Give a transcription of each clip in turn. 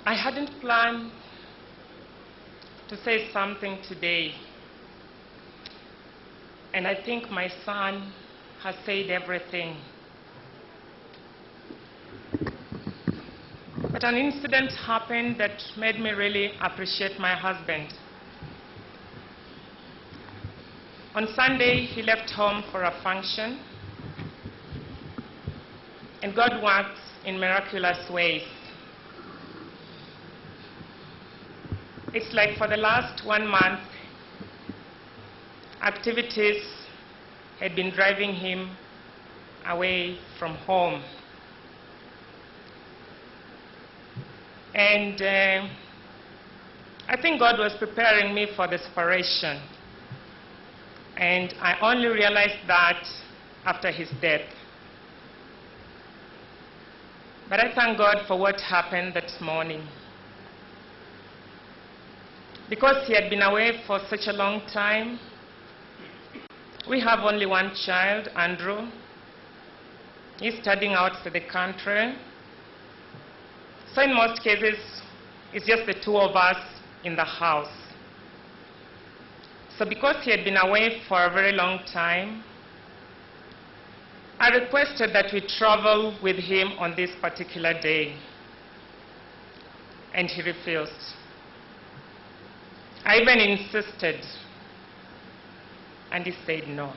I hadn't planned to say something today, and I think my son has said everything. But an incident happened that made me really appreciate my husband. On Sunday, he left home for a function, and God works in miraculous ways. It's like for the last 1 month, activities had been driving him away from home. And I think God was preparing me for the separation. And I only realized that after his death. But I thank God for what happened that morning. Because he had been away for such a long time, we have only one child, Andrew. He's studying outside the country. So in most cases, it's just the two of us in the house. So because he had been away for a very long time, I requested that we travel with him on this particular day. And he refused. I even insisted, and he said no.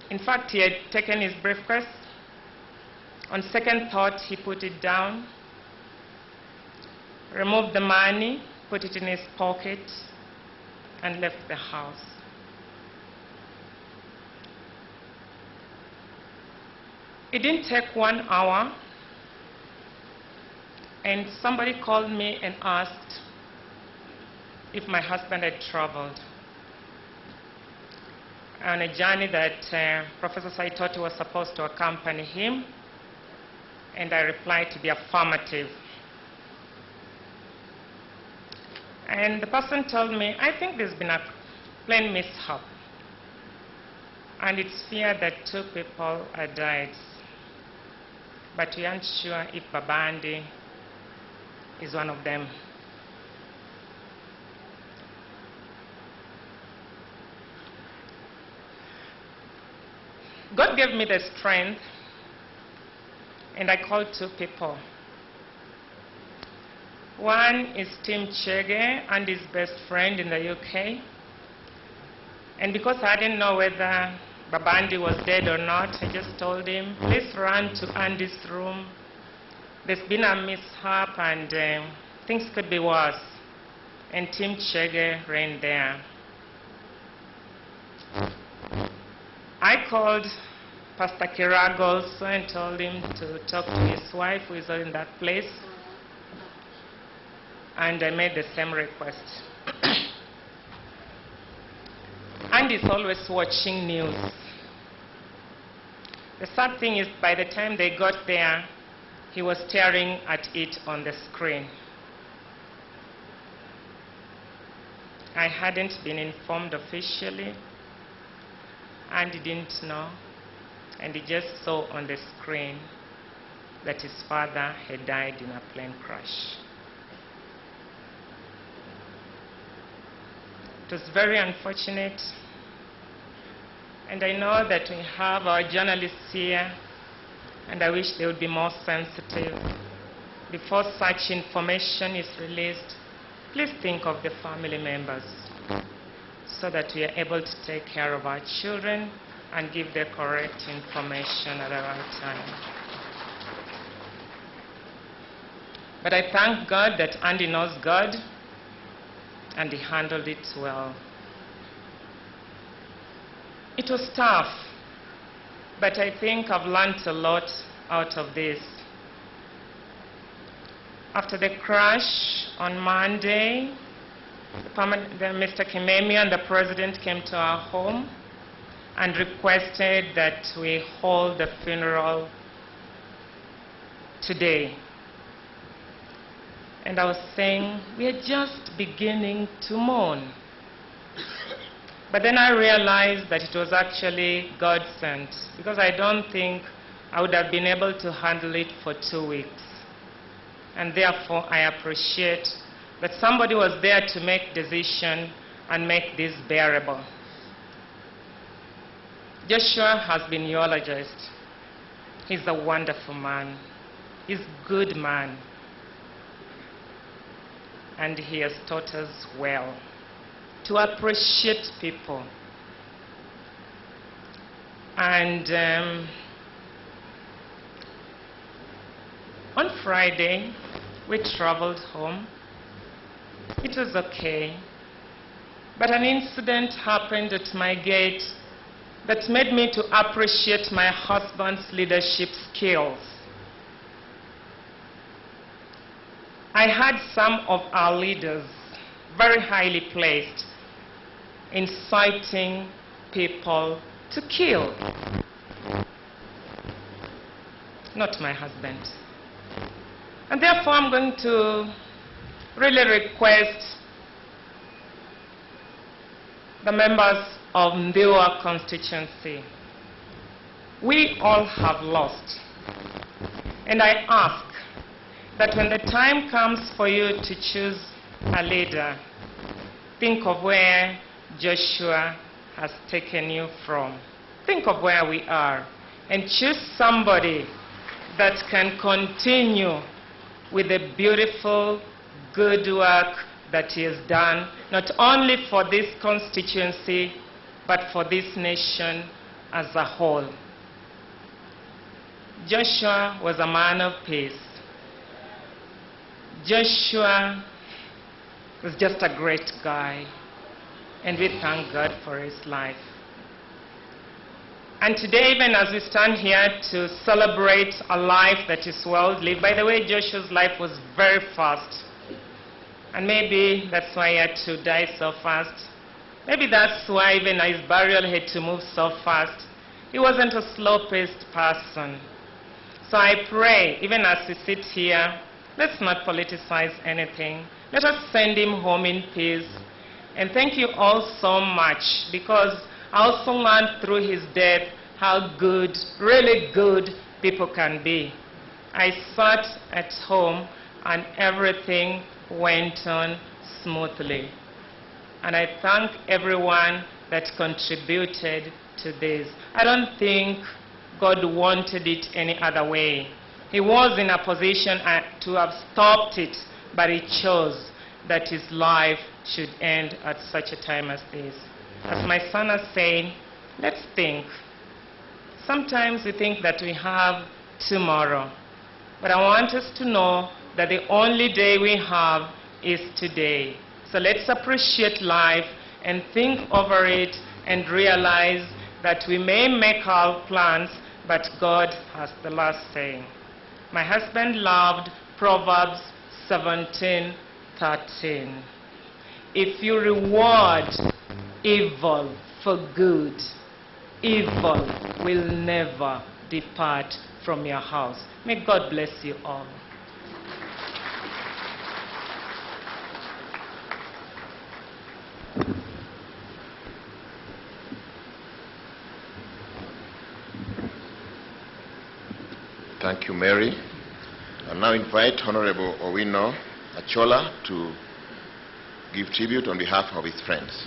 In fact, he had taken his briefcase. On second thought, he put it down, removed the money, put it in his pocket, and left the house. It didn't take 1 hour, and somebody called me and asked if my husband had traveled on a journey that Professor Saitoti was supposed to accompany him, and I replied to the affirmative. And the person told me, I think there's been a plane mishap, and it's feared that 2 people had died, but we aren't sure if Babandi is one of them. God gave me the strength, and I called 2 people. One is Tim Chege and his best friend in the UK. And because I didn't know whether Babandi was dead or not, I just told him, please run to Andy's room. There's been a mishap and things could be worse. And Tim Chege ran there. I called Pastor Kirag also and told him to talk to his wife who is in that place. And I made the same request. Andy's always watching news. The sad thing is, by the time they got there, he was staring at it on the screen. I hadn't been informed officially, and he didn't know, and he just saw on the screen that his father had died in a plane crash. It was very unfortunate, and I know that we have our journalists here, and I wish they would be more sensitive. Before such information is released, please think of the family members so that we are able to take care of our children and give the correct information at the right time. But I thank God that Andy knows God, and he handled it well. It was tough, but I think I've learned a lot out of this. After the crash on Monday, Mr. Kimemi and the president came to our home and requested that we hold the funeral today. And I was saying, we are just beginning to mourn. But then I realized that it was actually God sent, because I don't think I would have been able to handle it for 2 weeks. and therefore I appreciate that somebody was there to make decision and make this bearable. Joshua has been eulogized. He's a wonderful man. He's a good man. And he has taught us well to appreciate people. And on Friday, we traveled home. It was okay. But an incident happened at my gate that made me to appreciate my husband's leadership skills. I had some of our leaders, very highly placed, inciting people to kill. Not my husband. And therefore I'm going to really request the members of Ndiwa constituency. We all have lost. And I ask that when the time comes for you to choose a leader, think of where Joshua has taken you from. Think of where we are and choose somebody that can continue with the beautiful, good work that he has done, not only for this constituency, but for this nation as a whole. Joshua was a man of peace. Joshua was just a great guy, and we thank God for his life. And today, even as we stand here to celebrate a life that is well lived, by the way, Joshua's life was very fast. And maybe that's why he had to die so fast. Maybe that's why even his burial had to move so fast. He wasn't a slow-paced person. So I pray, even as we sit here, let's not politicize anything. Let us send him home in peace. And thank you all so much, because I also learned through his death how good, really good people can be. I sat at home and everything went on smoothly. And I thank everyone that contributed to this. I don't think God wanted it any other way. He was in a position to have stopped it, but he chose that his life should end at such a time as this. As my son has said, let's think. Sometimes we think that we have tomorrow, but I want us to know that the only day we have is today. So let's appreciate life and think over it and realize that we may make our plans, but God has the last say. My husband loved Proverbs 17:13. If you reward evil for good, evil will never depart from your house. May God bless you all. Thank you, Mary. I now invite Honorable Owino Achola to give tribute on behalf of his friends.